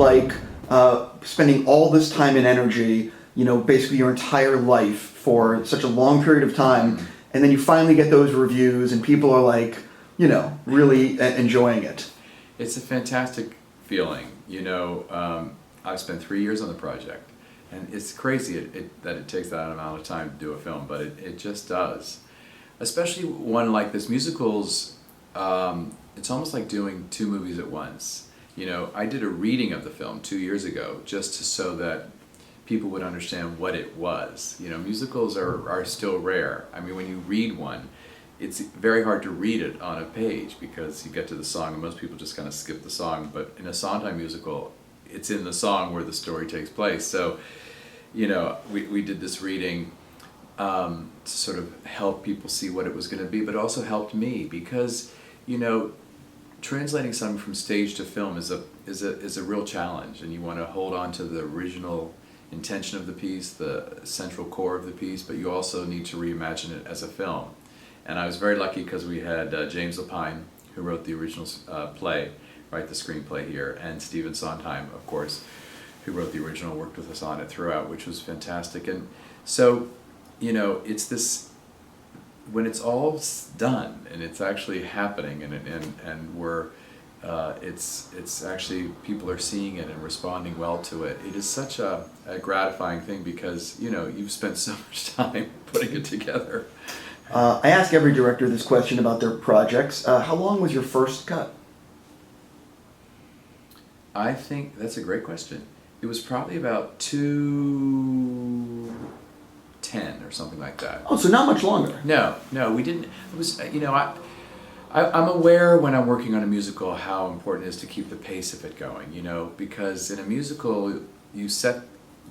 like spending all this time and energy, basically your entire life for such a long period of time, and then you finally get those reviews and people are like, really enjoying it? It's a fantastic feeling. I've spent 3 years on the project, and it's crazy that it takes that amount of time to do a film, but it just does. Especially one like this. Musicals, it's almost like doing 2 movies at once. I did a reading of the film 2 years ago so that people would understand what it was. Musicals are still rare. I mean, when you read one, it's very hard to read it on a page because you get to the song and most people just kind of skip the song. But in a Sondheim musical, it's in the song where the story takes place. So, we did this reading to sort of help people see what it was going to be, but also helped me because, translating something from stage to film is a real challenge, and you want to hold on to the original intention of the piece, the central core of the piece, but you also need to reimagine it as a film. And I was very lucky because we had James Lapine, who wrote the original play, write the screenplay here, and Stephen Sondheim, of course, who wrote the original, worked with us on it throughout, which was fantastic. And so, it's this, when it's all done and it's actually happening and we're, it's actually, people are seeing it and responding well to it. It is such a gratifying thing because, you've spent so much time putting it together. I ask every director this question about their projects. How long was your first cut? I think that's a great question. It was probably about 2:10 or something like that. Oh, so not much longer. No, we didn't. It was, I'm aware when I'm working on a musical how important it is to keep the pace of it going, because in a musical you set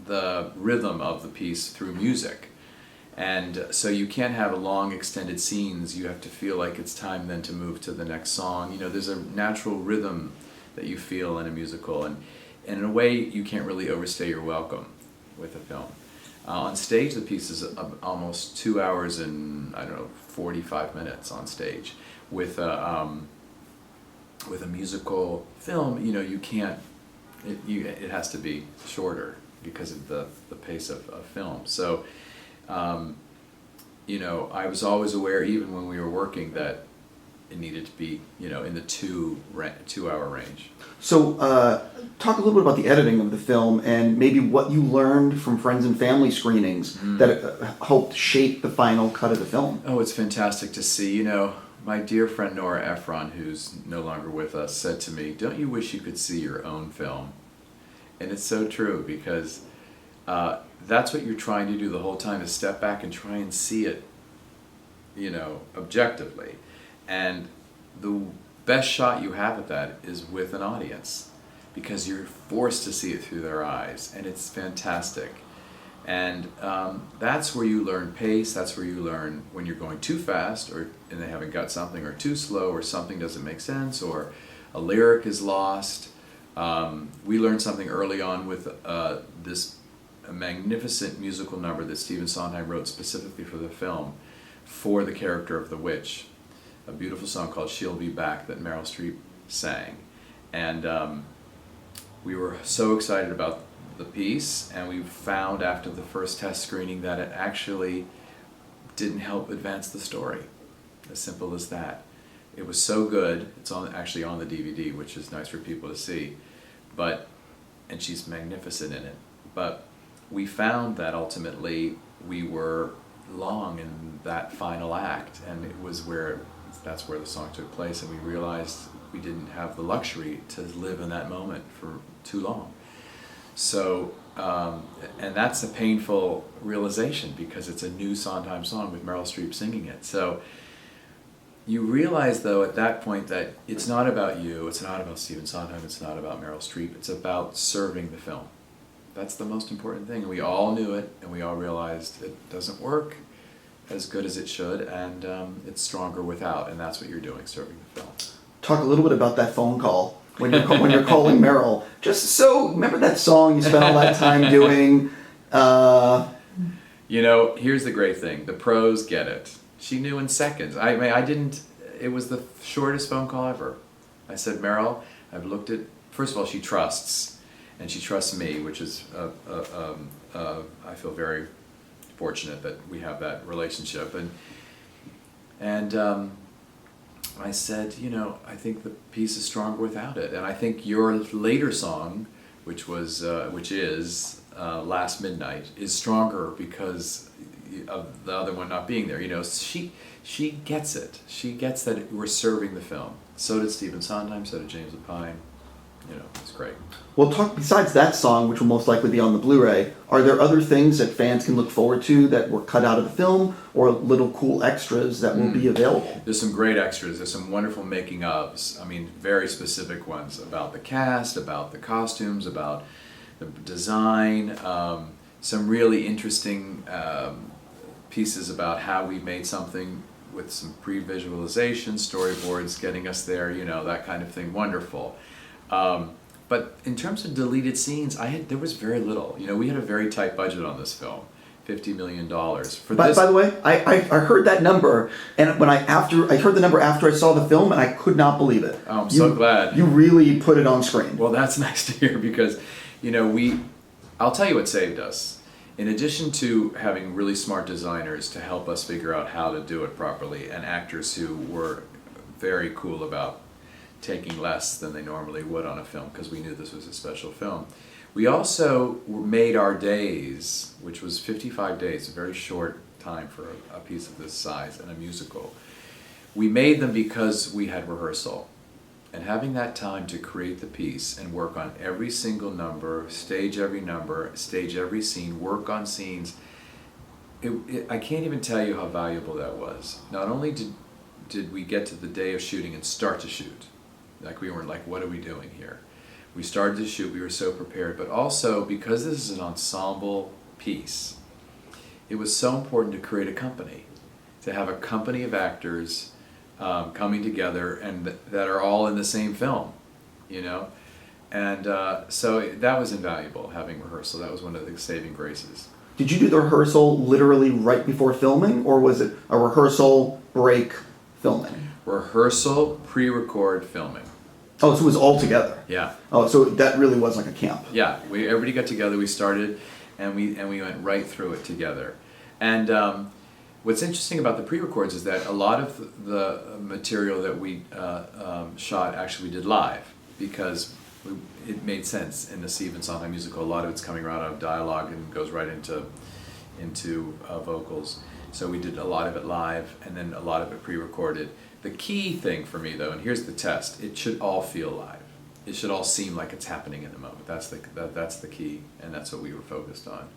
the rhythm of the piece through music. And so you can't have long extended scenes. You have to feel like it's time then to move to the next song. There's a natural rhythm that you feel in a musical, and in a way you can't really overstay your welcome with a film. On stage the piece is almost 2 hours and 45 minutes on stage. With a musical film, you can't. It has to be shorter because of the pace of film. So. I was always aware, even when we were working, that it needed to be, in the 2 hour range. So, talk a little bit about the editing of the film and maybe what you learned from friends and family screenings that helped shape the final cut of the film. Oh, it's fantastic to see. My dear friend Nora Ephron, who's no longer with us, said to me, "Don't you wish you could see your own film?" And it's so true because that's what you're trying to do the whole time, is step back and try and see it, objectively. And the best shot you have at that is with an audience, because you're forced to see it through their eyes, and it's fantastic. And that's where you learn pace. That's where you learn when you're going too fast, and they haven't got something, or too slow, or something doesn't make sense, or a lyric is lost. We learned something early on with this magnificent musical number that Stephen Sondheim wrote specifically for the film, for the character of the witch. A beautiful song called "She'll Be Back" that Meryl Streep sang. And we were so excited about the piece, and we found after the first test screening that it actually didn't help advance the story. As simple as that. It was so good. It's actually on the DVD, which is nice for people to see. And she's magnificent in it. But we found that ultimately we were long in that final act, and that's where the song took place, and we realized we didn't have the luxury to live in that moment for too long. So, and that's a painful realization because it's a new Sondheim song with Meryl Streep singing it. So you realize, though, at that point that it's not about you, it's not about Stephen Sondheim, it's not about Meryl Streep, it's about serving the film. That's the most important thing. We all knew it, and we all realized it doesn't work as good as it should, and it's stronger without, and that's what you're doing, serving the film. Talk a little bit about that phone call when you're calling Meryl. Remember that song you spent all that time doing? Here's the great thing. The pros get it. She knew in seconds. I didn't. It was the shortest phone call ever. I said, "Meryl, I've looked at." First of all, she trusts. and she trusts me, which is I feel very fortunate that we have that relationship. And I said, you know, I think the piece is stronger without it, and I think your later song, which is Last Midnight, is stronger because of the other one not being there. You know, she gets it. She gets that we're serving the film. So did Stephen Sondheim. So did James Lapine. You know, it's great. Well, besides that song, which will most likely be on the Blu-ray, are there other things that fans can look forward to that were cut out of the film, or little cool extras that will be available? There's some great extras. There's some wonderful making-ofs. I mean, very specific ones about the cast, about the costumes, about the design. Some really interesting pieces about how we made something with some pre-visualization, storyboards, getting us there, you know, that kind of thing. Wonderful. But in terms of deleted scenes, there was very little. You know, we had a very tight budget on this film, $50 million. By the way, I heard that number, and when I heard the number after I saw the film, and I could not believe it. Oh, I'm so glad. You really put it on screen. Well, that's nice to hear because, you know, I'll tell you what saved us. In addition to having really smart designers to help us figure out how to do it properly, and actors who were very cool about taking less than they normally would on a film because we knew this was a special film. We also made our days, which was 55 days, a very short time for a piece of this size and a musical. We made them because we had rehearsal. And having that time to create the piece and work on every single number, stage every scene, work on scenes, I can't even tell you how valuable that was. Not only did we get to the day of shooting and start to shoot, like we weren't like, what are we doing here? We started to shoot, we were so prepared, but also because this is an ensemble piece, it was so important to create a company, to have a company of actors coming together and that are all in the same film, you know? And so that was invaluable, having rehearsal. That was one of the saving graces. Did you do the rehearsal literally right before filming, or was it a rehearsal, break, filming? Rehearsal, pre-record, filming. Oh, so it was all together? Yeah. Oh, so that really was like a camp. Yeah, everybody got together, we started, and we went right through it together. And what's interesting about the pre-records is that a lot of the material that we shot actually we did live, because it made sense in the Stephen Sondheim musical. A lot of it's coming right out of dialogue and goes right into vocals. So we did a lot of it live, and then a lot of it pre-recorded. The key thing for me, though, and here's the test: it should all feel live. It should all seem like it's happening in the moment. That's the key, and that's what we were focused on.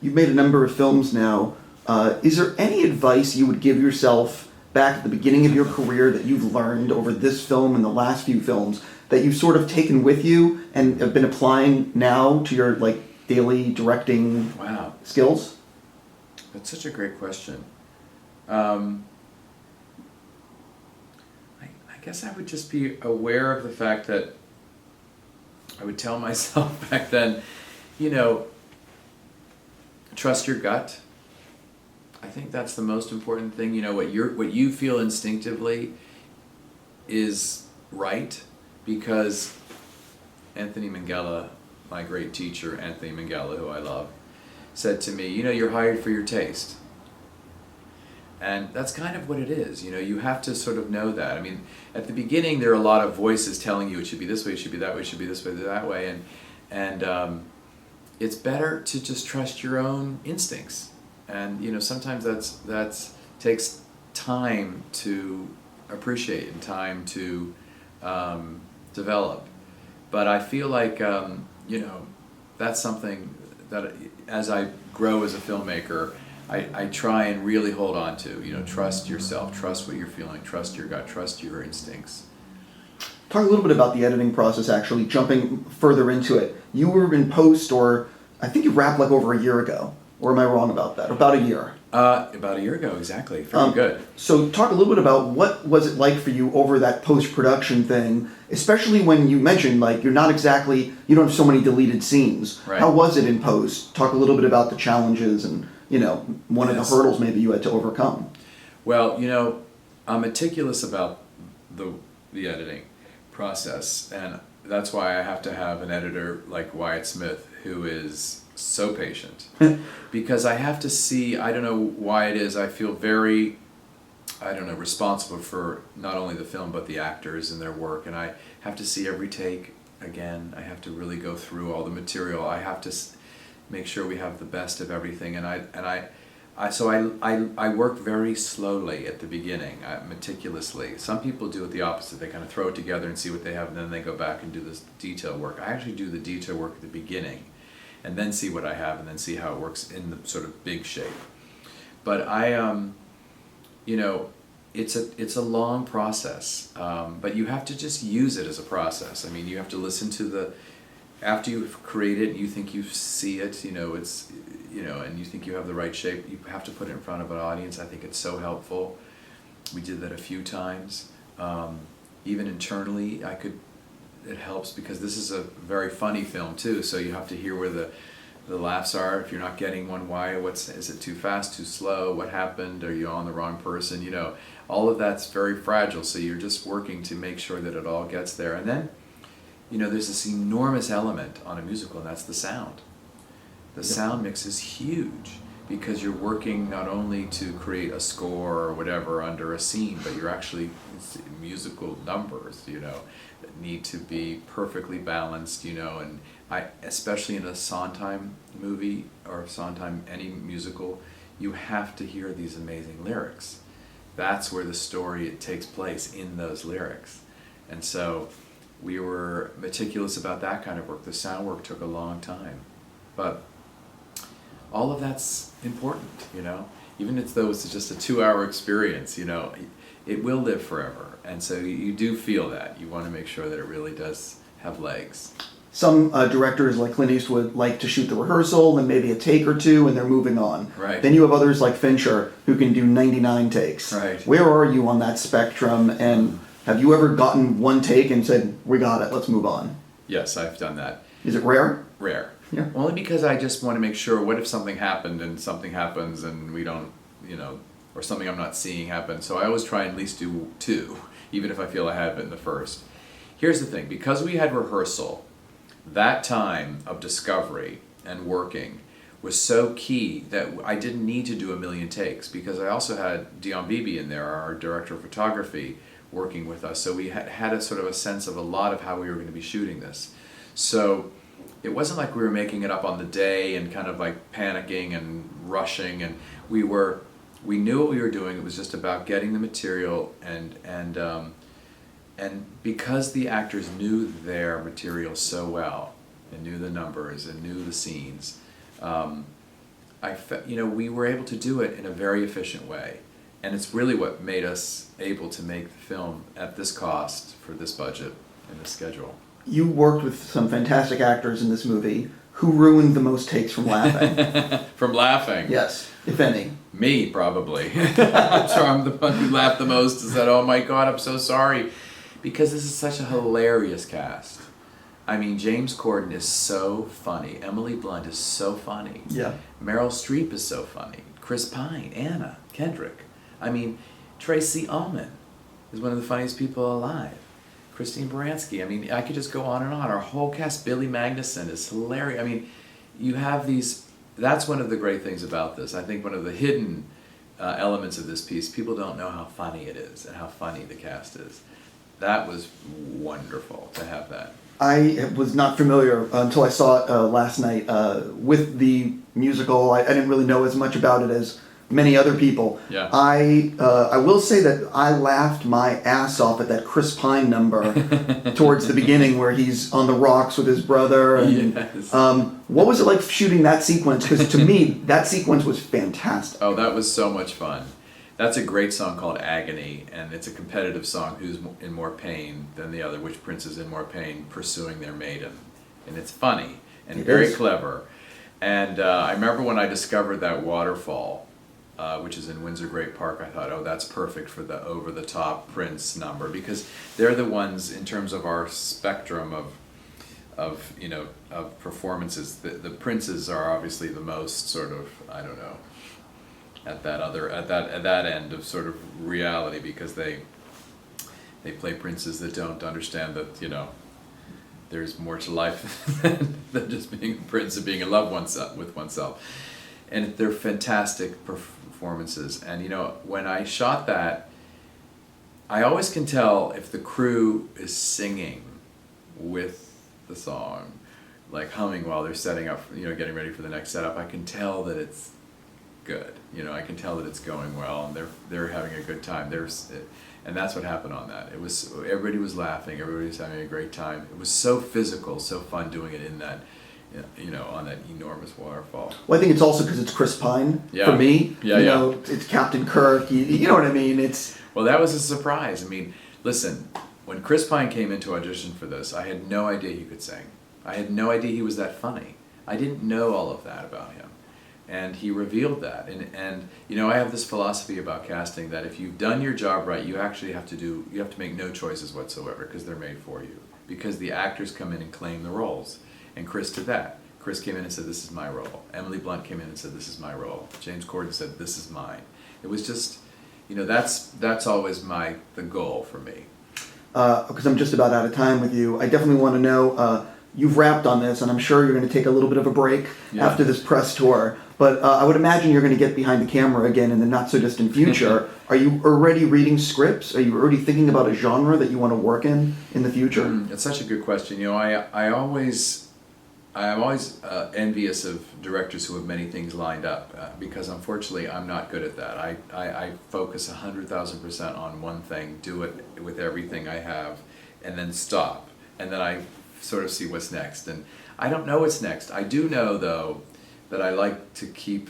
You've made a number of films now. Is there any advice you would give yourself back at the beginning of your career that you've learned over this film and the last few films that you've sort of taken with you and have been applying now to your daily directing skills? That's such a great question. I guess I would just be aware of the fact that I would tell myself back then, you know, trust your gut. I think that's the most important thing. You know, what you feel instinctively is right, because Anthony Minghella, my great teacher, Anthony Minghella, who I love, said to me, you know, you're hired for your taste. And that's kind of what it is. You know, you have to sort of know that. I mean, at the beginning, there are a lot of voices telling you it should be this way, it should be that way, it should be this way, that way, and it's better to just trust your own instincts. And you know, sometimes that's takes time to appreciate and time to develop. But I feel like you know, that's something that as I grow as a filmmaker, I try and really hold on to. You know, trust yourself, trust what you're feeling, trust your gut, trust your instincts. Talk a little bit about the editing process, actually, jumping further into it. You were in post, or I think you wrapped over a year ago. Or am I wrong about that? About a year? About a year ago, exactly. Very good. So talk a little bit about what was it like for you over that post-production thing, especially when you mentioned you don't have so many deleted scenes. Right. How was it in post? Talk a little bit about the challenges and, you know, one of the hurdles maybe you had to overcome. Well, you know, I'm meticulous about the editing. process, and that's why I have to have an editor like Wyatt Smith, who is so patient, because I have to see, I don't know why it is, I feel very, I don't know, responsible for not only the film but the actors and their work, and I have to see every take again. I have to really go through all the material. I have to make sure we have the best of everything, and I work very slowly at the beginning, meticulously. Some people do it the opposite. They kind of throw it together and see what they have, and then they go back and do this detail work. I actually do the detail work at the beginning, and then see what I have, and then see how it works in the sort of big shape. But you know, it's a long process, but you have to just use it as a process. I mean, you have to listen to after you've created it, you think you see it, you know, it's, you know, and you think you have the right shape, you have to put it in front of an audience. I think it's so helpful. We did that a few times. Even internally, it helps, because this is a very funny film too, so you have to hear where the laughs are. If you're not getting one, why? Is it too fast, too slow? What happened? Are you on the wrong person? You know, all of that's very fragile, so you're just working to make sure that it all gets there. And then, you know, there's this enormous element on a musical, and that's the sound. The sound mix is huge, because you're working not only to create a score or whatever under a scene, but you're actually, it's musical numbers, you know, that need to be perfectly balanced, you know, and especially in a Sondheim movie or Sondheim any musical, you have to hear these amazing lyrics. That's where the story takes place, in those lyrics. And so we were meticulous about that kind of work. The sound work took a long time, but all of that's important, you know. Even though it's just a 2-hour experience, you know, it will live forever. And so you do feel that. You want to make sure that it really does have legs. Some directors like Clint Eastwood like to shoot the rehearsal and maybe a take or two, and they're moving on. Right. Then you have others like Fincher who can do 99 takes. Right. Where are you on that spectrum, and have you ever gotten one take and said, we got it, let's move on? Yes, I've done that. Is it rare? Rare. Yeah. Only because I just want to make sure, what if something happened and something happens and we don't, you know, or something I'm not seeing happen. So I always try and at least do 2, even if I feel I have it in the first. Here's the thing, because we had rehearsal, that time of discovery and working was so key that I didn't need to do a million takes, because I also had Dion Beebe in there, our director of photography, working with us. So we had a sort of a sense of a lot of how we were going to be shooting this. So it wasn't like we were making it up on the day and kind of like panicking and rushing, and we knew what we were doing. It was just about getting the material, and because the actors knew their material so well and knew the numbers and knew the scenes, you know, we were able to do it in a very efficient way, and it's really what made us able to make the film at this cost for this budget and this schedule. You worked with some fantastic actors in this movie. Who ruined the most takes from laughing? From laughing? Yes, if any. Me, probably. I'm sure I'm the one who laughed the most, and said, oh my God, I'm so sorry. Because this is such a hilarious cast. I mean, James Corden is so funny. Emily Blunt is so funny. Yeah. Meryl Streep is so funny. Chris Pine, Anna, Kendrick. I mean, Tracey Ullman is one of the funniest people alive. Christine Baranski. I mean, I could just go on and on. Our whole cast, Billy Magnuson is hilarious. I mean, you have these, that's one of the great things about this. I think one of the hidden elements of this piece, people don't know how funny it is and how funny the cast is. That was wonderful to have that. I was not familiar until I saw it last night with the musical. I didn't really know as much about it as many other people. Yeah. I will say that I laughed my ass off at that Chris Pine number towards the beginning where he's on the rocks with his brother. And, yes. What was it like shooting that sequence? Because to me, that sequence was fantastic. Oh, that was so much fun. That's a great song called Agony, and it's a competitive song, who's in more pain than the other, which prince is in more pain pursuing their maiden. And it's funny and very clever. And I remember when I discovered that waterfall, which is in Windsor Great Park, I thought, oh, that's perfect for the over-the-top Prince number, because they're the ones, in terms of our spectrum of performances, the Princes are obviously the most sort of, I don't know, at that end of sort of reality, because they they play princes that don't understand that, you know, there's more to life than just being a prince and being in love with oneself. And they're fantastic performances. And, you know, when I shot that, I always can tell if the crew is singing with the song, like humming while they're setting up, you know, getting ready for the next setup. I can tell that it's good. You know, I can tell that it's going well, and they're having a good time. And that's what happened on that. It was, everybody was laughing, everybody was having a great time. It was so physical, so fun doing it in that, you know, on that enormous waterfall. Well, I think it's also because it's Chris Pine for me. Yeah, you know, it's Captain Kirk. You know what I mean? It's well, that was a surprise. I mean, listen, when Chris Pine came into audition for this, I had no idea he could sing. I had no idea he was that funny. I didn't know all of that about him. And he revealed that. And you know, I have this philosophy about casting that if you've done your job right, you actually have to make no choices whatsoever, because they're made for you. Because the actors come in and claim the roles. And Chris did that. Chris came in and said, this is my role. Emily Blunt came in and said, this is my role. James Corden said, this is mine. It was just, you know, that's always the goal for me. Because I'm just about out of time with you. I definitely want to know, you've wrapped on this, and I'm sure you're going to take a little bit of a break after this press tour. But I would imagine you're going to get behind the camera again in the not-so-distant future. Are you already reading scripts? Are you already thinking about a genre that you want to work in the future? It's such a good question. You know, I'm always envious of directors who have many things lined up, because unfortunately I'm not good at that. I focus 100,000% on one thing, do it with everything I have, and then stop. And then I sort of see what's next. And I don't know what's next. I do know, though, that I like to keep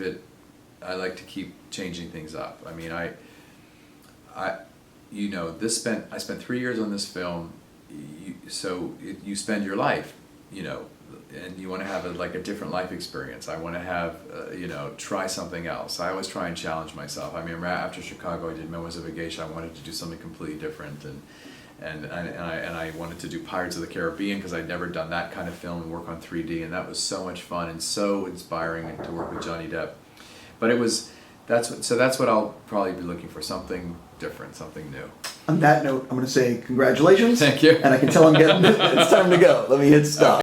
changing things up. I mean, I spent 3 years on this film, so you spend your life, you know, and you want to have a different life experience. I want to have, you know, try something else. I always try and challenge myself. I mean, after Chicago, I did Memoirs of a Geisha. I wanted to do something completely different, and I wanted to do Pirates of the Caribbean because I'd never done that kind of film and work on 3D, and that was so much fun and so inspiring to work with Johnny Depp. But that's what I'll probably be looking for, something different, something new. On that note, I'm going to say congratulations. Thank you. And I can tell it's time to go. Let me hit stop.